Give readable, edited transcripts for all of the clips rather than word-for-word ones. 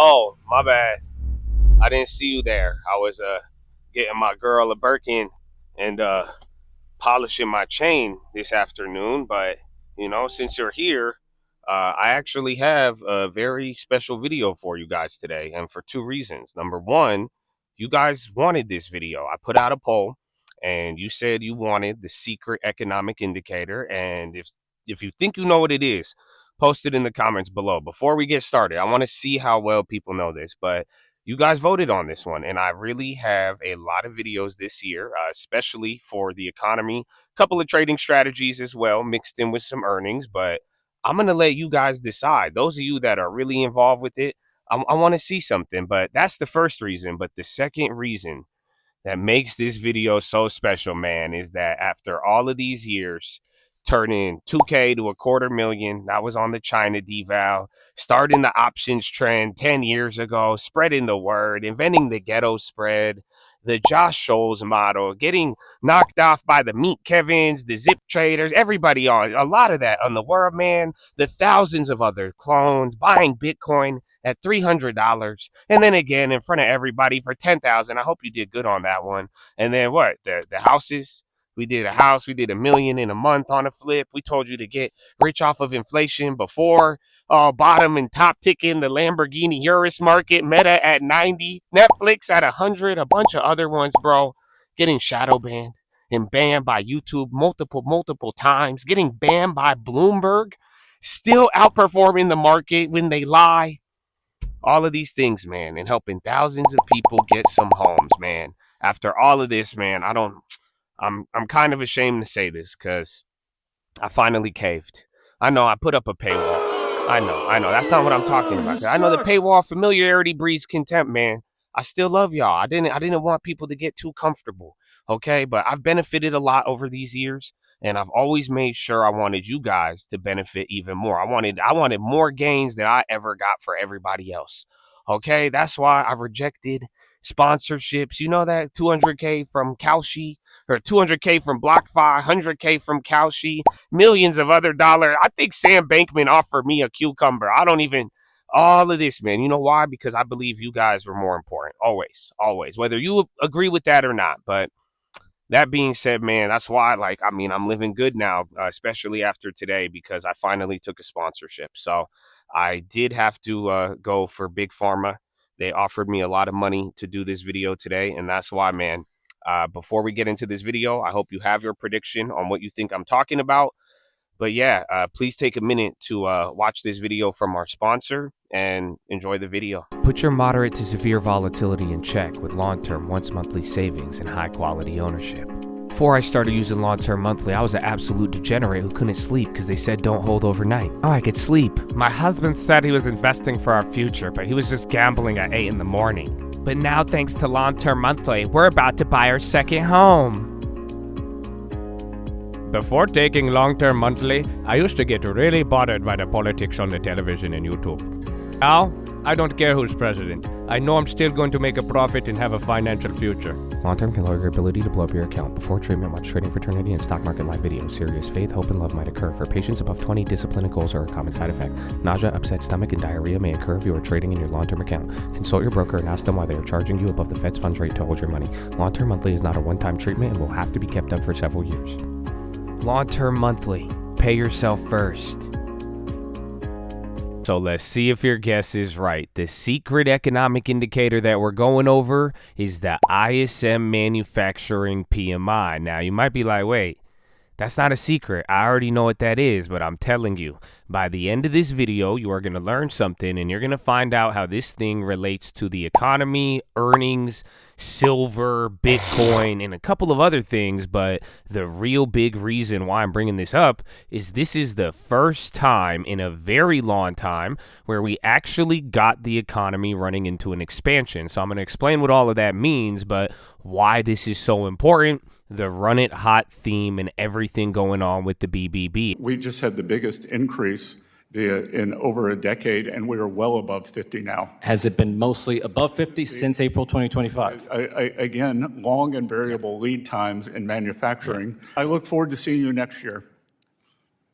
Oh, my bad. I didn't see you there. I was getting my girl a Birkin and polishing my chain this afternoon. But since you're here, I actually have a very special video for you guys today, and for two reasons. Number one, you guys wanted this video. I put out a poll, and you said you wanted the secret economic indicator. And if you think you know what it is, post it in the comments below. Before we get started, I want to see how well people know this, but you guys voted on this one, and I really have a lot of videos this year, especially for the economy, a couple of trading strategies as well, mixed in with some earnings. But I'm going to let you guys decide. Those of you that are really involved with it, I want to see something. But that's the first reason. But the second reason that makes this video so special, man, is that after all of these years, turning 2K to $250,000, that was on the China deval, starting the options trend 10 years ago, spreading the word, inventing the ghetto spread, the Josh Scholes model, getting knocked off by the Meat Kevins, the Zip Traders, everybody on a lot of that on the world, man, the thousands of other clones, buying Bitcoin at $300 and then again in front of everybody for $10,000. I hope you did good on that one. And then what? The houses. We did a house. We did $1 million in a month on a flip. We told you to get rich off of inflation before bottom and top ticking the Lamborghini Urus market. Meta at 90, Netflix at 100, a bunch of other ones, bro. Getting shadow banned and banned by YouTube multiple times. Getting banned by Bloomberg. Still outperforming the market when they lie. All of these things, man, and helping thousands of people get some homes, man. After all of this, man, I'm kind of ashamed to say this because I finally caved. I know I put up a paywall. I know. That's not what I'm talking about. I know the paywall familiarity breeds contempt, man. I still love y'all. I didn't want people to get too comfortable, okay? But I've benefited a lot over these years, and I've always made sure I wanted you guys to benefit even more. I wanted more gains than I ever got for everybody else. Okay? That's why I rejected sponsorships. You know that 200K from Kalshi, or 200K from BlockFi, 100K from Kalshi, millions of other dollars. I think Sam Bankman offered me a cucumber. All of this, man. You know why? Because I believe you guys were more important. Always. Whether you agree with that or not. But that being said, man, that's why, I'm living good now, especially after today, because I finally took a sponsorship. So I did have to go for Big Pharma. They offered me a lot of money to do this video today, and that's why, man. Before we get into this video, I hope you have your prediction on what you think I'm talking about. But yeah, please take a minute to watch this video from our sponsor and enjoy the video. Put your moderate to severe volatility in check with long-term once monthly savings and high-quality ownership. Before I started using long-term monthly, I was an absolute degenerate who couldn't sleep because they said don't hold overnight. Oh, I could sleep. My husband said he was investing for our future, but he was just gambling at 8 in the morning. But now, thanks to long-term monthly, we're about to buy our second home. Before taking long-term monthly, I used to get really bothered by the politics on the television and YouTube. Now, I don't care who's president. I know I'm still going to make a profit and have a financial future. Long-term can lower your ability to blow up your account. Before treatment, watch Trading Fraternity and Stock Market Live videos. Serious faith, hope, and love might occur. For patients above 20, discipline and goals are a common side effect. Nausea, upset stomach, and diarrhea may occur if you are trading in your long-term account. Consult your broker and ask them why they are charging you above the Fed's funds rate to hold your money. Long-term monthly is not a one-time treatment and will have to be kept up for several years. Long-term monthly. Pay yourself first. So let's see if your guess is right. The secret economic indicator that we're going over is the ISM Manufacturing PMI. Now, you might be like, wait, that's not a secret. I already know what that is, but I'm telling you, by the end of this video, you are going to learn something, and you're going to find out how this thing relates to the economy, earnings, silver, Bitcoin, and a couple of other things. But the real big reason why I'm bringing this up is this is the first time in a very long time where we actually got the economy running into an expansion. So I'm going to explain what all of that means, but why this is so important, the run it hot theme, and everything going on with the BBB. We just had the biggest increase in over a decade, and we are well above 50 now. Has it been mostly above 50 since April 2025? Again, long and variable lead times in manufacturing. I look forward to seeing you next year.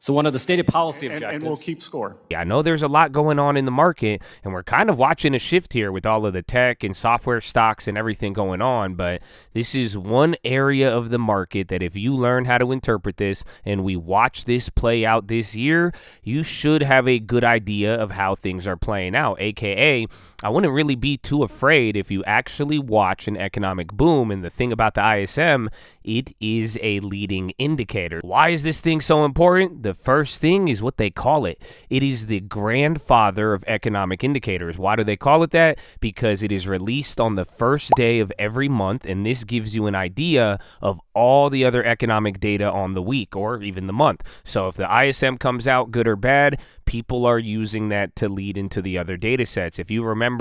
So one of the stated policy and objectives. we'll keep score. Yeah, I know there's a lot going on in the market, and we're kind of watching a shift here with all of the tech and software stocks and everything going on, but this is one area of the market that if you learn how to interpret this and we watch this play out this year, you should have a good idea of how things are playing out, aka I wouldn't really be too afraid if you actually watch an economic boom. And the thing about the ISM, it is a leading indicator. Why is this thing so important? The first thing is what they call it. It is the grandfather of economic indicators. Why do they call it that? Because it is released on the first day of every month, and this gives you an idea of all the other economic data on the week or even the month. So if the ISM comes out good or bad, people are using that to lead into the other data sets. If you remember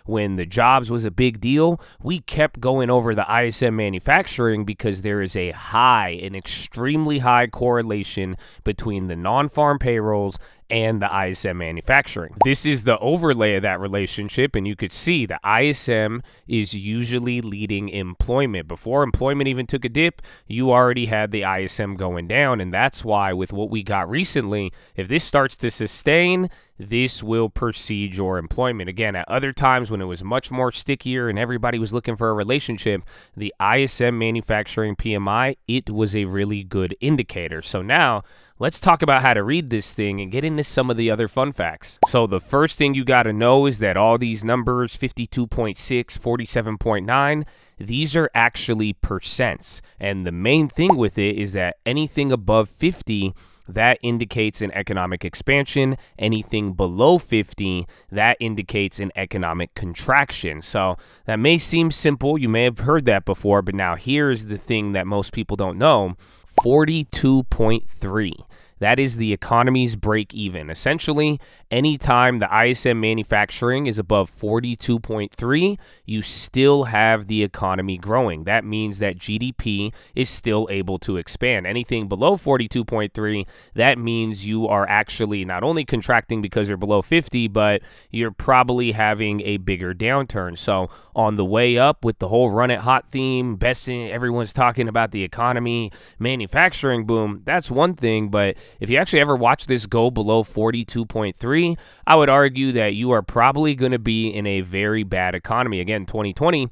when the jobs was a big deal, we kept going over the ISM manufacturing because there is an extremely high correlation between the non-farm payrolls and the ISM manufacturing. This is the overlay of that relationship, and you could see the ISM is usually leading employment. Before employment even took a dip, you already had the ISM going down, and that's why with what we got recently, if this starts to sustain, this will precede your employment. Again, at other times when it was much more stickier and everybody was looking for a relationship, the ISM Manufacturing PMI, it was a really good indicator. So now, let's talk about how to read this thing and get into some of the other fun facts. So the first thing you got to know is that all these numbers, 52.6, 47.9, these are actually percents. And the main thing with it is that anything above 50, that indicates an economic expansion. Anything below 50, that indicates an economic contraction. So that may seem simple. You may have heard that before, but now here's the thing that most people don't know. 42.3. That is the economy's break even. Essentially, anytime the ISM manufacturing is above 42.3, you still have the economy growing. That means that GDP is still able to expand. Anything below 42.3, that means you are actually not only contracting because you're below 50, but you're probably having a bigger downturn. So on the way up with the whole run it hot theme, everyone's talking about the economy, manufacturing boom, that's one thing, but if you actually ever watch this go below 42.3, I would argue that you are probably going to be in a very bad economy. Again, 2020,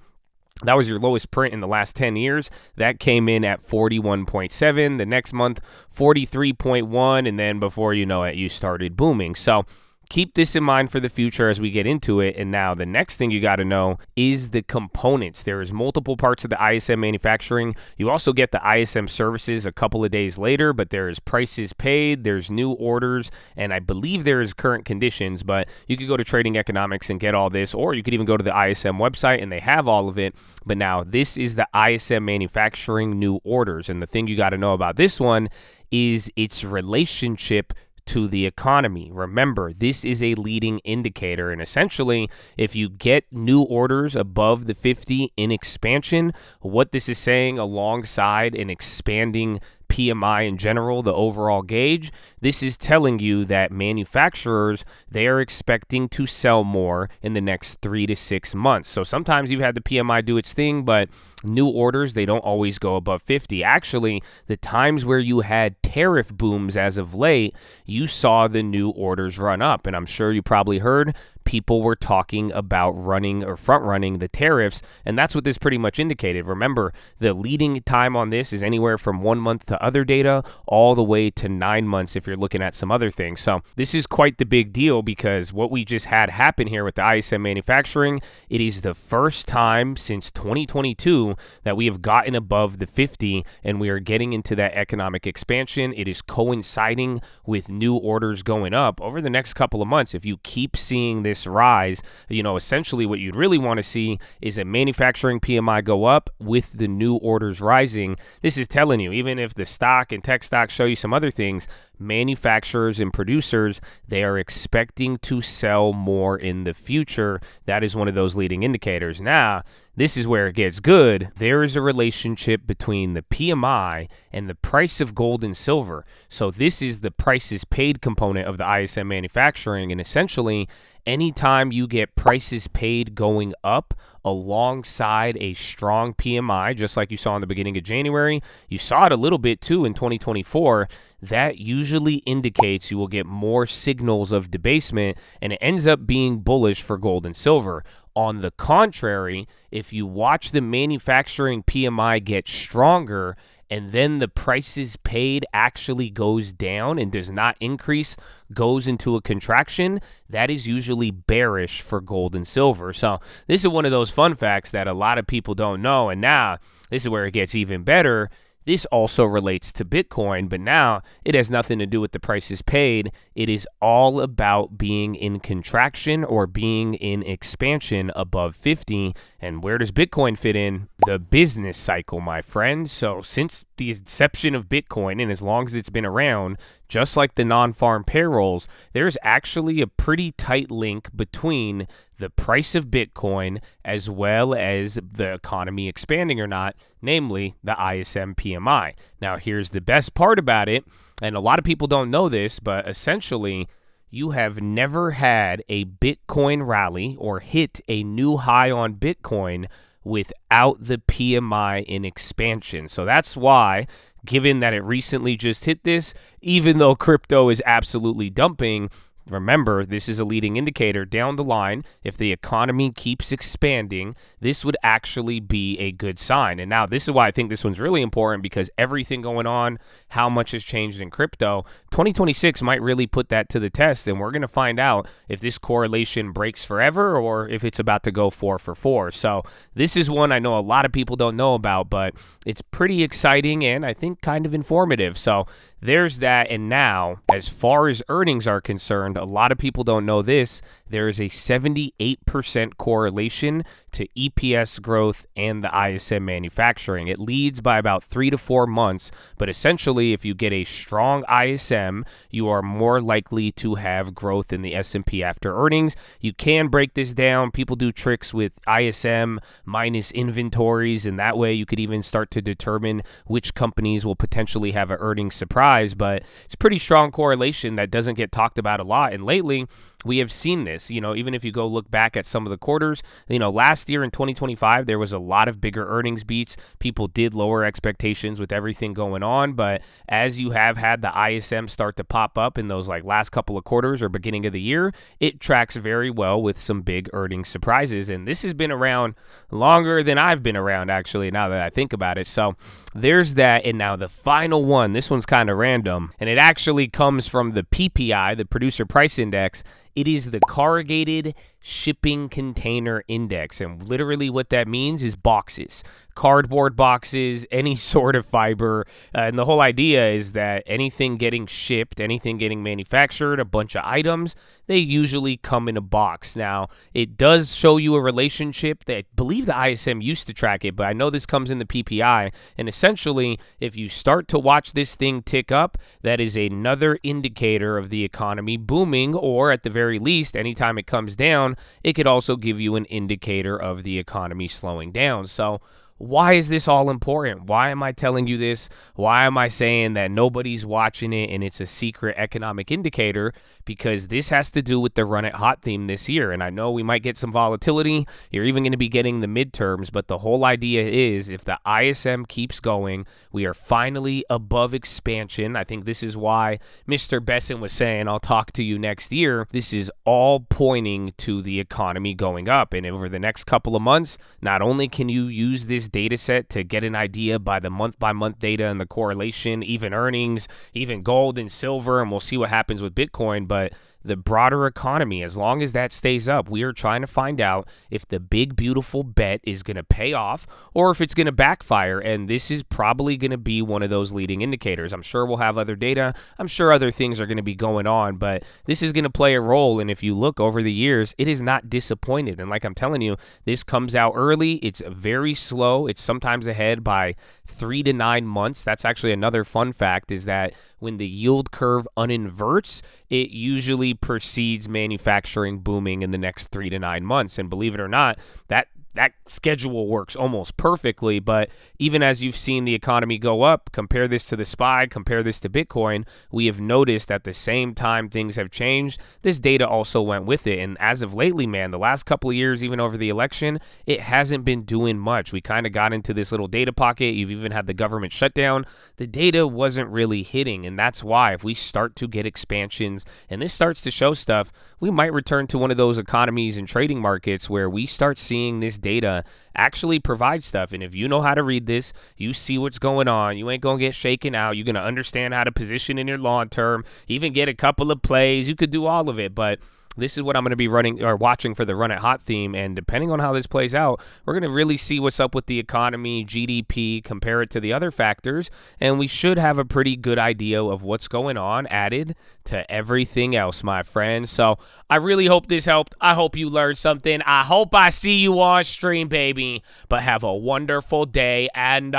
that was your lowest print in the last 10 years. That came in at 41.7. The next month, 43.1. And then before you know it, you started booming. So keep this in mind for the future as we get into it. And now the next thing you got to know is the components. There is multiple parts of the ISM manufacturing. You also get the ISM services a couple of days later, but there is prices paid, there's new orders, and I believe there is current conditions, but you could go to Trading Economics and get all this, or you could even go to the ISM website and they have all of it. But now this is the ISM manufacturing new orders. And the thing you got to know about this one is its relationship to the economy. Remember, this is a leading indicator, and essentially, if you get new orders above the 50 in expansion, what this is saying alongside an expanding PMI in general, the overall gauge, this is telling you that manufacturers, they are expecting to sell more in the next 3 to 6 months. So sometimes you've had the PMI do its thing, but new orders, they don't always go above 50. Actually, the times where you had tariff booms as of late, you saw the new orders run up. And I'm sure you probably heard people were talking about running or front running the tariffs, and that's what this pretty much indicated. Remember, the leading time on this is anywhere from 1 month to other data all the way to 9 months if you're looking at some other things. So this is quite the big deal because what we just had happen here with the ISM manufacturing, it is the first time since 2022 that we have gotten above the 50 and we are getting into that economic expansion. It is coinciding with new orders going up over the next couple of months. If you keep seeing this rise, essentially what you'd really want to see is a manufacturing PMI go up with the new orders rising. This is telling you, even if the stock and tech stocks show you some other things, manufacturers and producers, they are expecting to sell more in the future. That is one of those leading indicators. Now, this is where it gets good. There is a relationship between the PMI and the price of gold and silver. So this is the prices paid component of the ISM manufacturing, and essentially anytime you get prices paid going up alongside a strong PMI, just like you saw in the beginning of January. You saw it a little bit too in 2024. That usually indicates you will get more signals of debasement, and it ends up being bullish for gold and silver. On the contrary, if you watch the manufacturing PMI get stronger and then the prices paid actually goes down and does not increase, goes into a contraction, that is usually bearish for gold and silver. So this is one of those fun facts that a lot of people don't know. And now this is where it gets even better. This also relates to Bitcoin, but now it has nothing to do with the prices paid. It is all about being in contraction or being in expansion above 50. And where does Bitcoin fit in? The business cycle, my friend. So since the inception of Bitcoin, and as long as it's been around, just like the non-farm payrolls, there's actually a pretty tight link between the price of Bitcoin as well as the economy expanding or not, namely the ISM PMI. Now, here's the best part about it, and a lot of people don't know this, but essentially, you have never had a Bitcoin rally or hit a new high on Bitcoin without the PMI in expansion. So that's why, given that it recently just hit this, even though crypto is absolutely dumping, remember, this is a leading indicator down the line. If the economy keeps expanding, this would actually be a good sign. And now this is why I think this one's really important, because everything going on, how much has changed in crypto, 2026 might really put that to the test. And we're going to find out if this correlation breaks forever or if it's about to go 4 for 4. So this is one I know a lot of people don't know about, but it's pretty exciting and I think kind of informative. So there's that. And now, as far as earnings are concerned, a lot of people don't know this. There is a 78% correlation to EPS growth and the ISM manufacturing. It leads by about 3 to 4 months, but essentially, if you get a strong ISM, you are more likely to have growth in the S&P after earnings. You can break this down. People do tricks with ISM minus inventories, and that way you could even start to determine which companies will potentially have an earnings surprise, but it's a pretty strong correlation that doesn't get talked about a lot. And lately, we have seen this, even if you go look back at some of the quarters, last year in 2025, there was a lot of bigger earnings beats. People did lower expectations with everything going on. But as you have had the ISM start to pop up in those last couple of quarters or beginning of the year, it tracks very well with some big earnings surprises. And this has been around longer than I've been around, actually, now that I think about it. So there's that. And now the final one, this one's kind of random, and it actually comes from the PPI, the Producer Price Index. It is the Corrugated Shipping Container Index, and literally what that means is boxes, cardboard boxes, any sort of fiber, and the whole idea is that anything getting shipped, anything getting manufactured, a bunch of items, they usually come in a box. Now, it does show you a relationship that I believe the ISM used to track it, but I know this comes in the PPI, and essentially, if you start to watch this thing tick up, that is another indicator of the economy booming, or at the very least, anytime it comes down, it could also give you an indicator of the economy slowing down. So why is this all important? Why am I telling you this? Why am I saying that nobody's watching it and it's a secret economic indicator? Because this has to do with the Run It Hot theme this year. And I know we might get some volatility. You're even going to be getting the midterms. But the whole idea is if the ISM keeps going, we are finally above expansion. I think this is why Mr. Besson was saying, I'll talk to you next year. This is all pointing to the economy going up. And over the next couple of months, not only can you use this data set to get an idea by the month-by-month data and the correlation, even earnings, even gold and silver, and we'll see what happens with Bitcoin, but the broader economy, as long as that stays up, we are trying to find out if the big, beautiful bet is going to pay off or if it's going to backfire. And this is probably going to be one of those leading indicators. I'm sure we'll have other data. I'm sure other things are going to be going on, but this is going to play a role. And if you look over the years, it is not disappointed. And like I'm telling you, this comes out early. It's very slow. It's sometimes ahead by 3 to 9 months. That's actually another fun fact, is that when the yield curve uninverts, it usually precedes manufacturing booming in the next 3 to 9 months. And believe it or not, that that schedule works almost perfectly. But even as you've seen the economy go up, compare this to the SPY, compare this to Bitcoin, we have noticed at the same time things have changed, this data also went with it. And as of lately, man, the last couple of years, even over the election, it hasn't been doing much. We kind of got into this little data pocket. You've even had the government shutdown. The data wasn't really hitting. And that's why if we start to get expansions and this starts to show stuff, we might return to one of those economies and trading markets where we start seeing this data actually provide stuff. And if you know how to read this, you see what's going on, you ain't going to get shaken out. You're going to understand how to position in your long term, even get a couple of plays. You could do all of it. But this is what I'm going to be running or watching for the Run It Hot theme. And depending on how this plays out, we're going to really see what's up with the economy, GDP, compare it to the other factors. And we should have a pretty good idea of what's going on added to everything else, my friends. So I really hope this helped. I hope you learned something. I hope I see you on stream, baby. But have a wonderful day and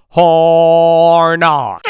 horn on.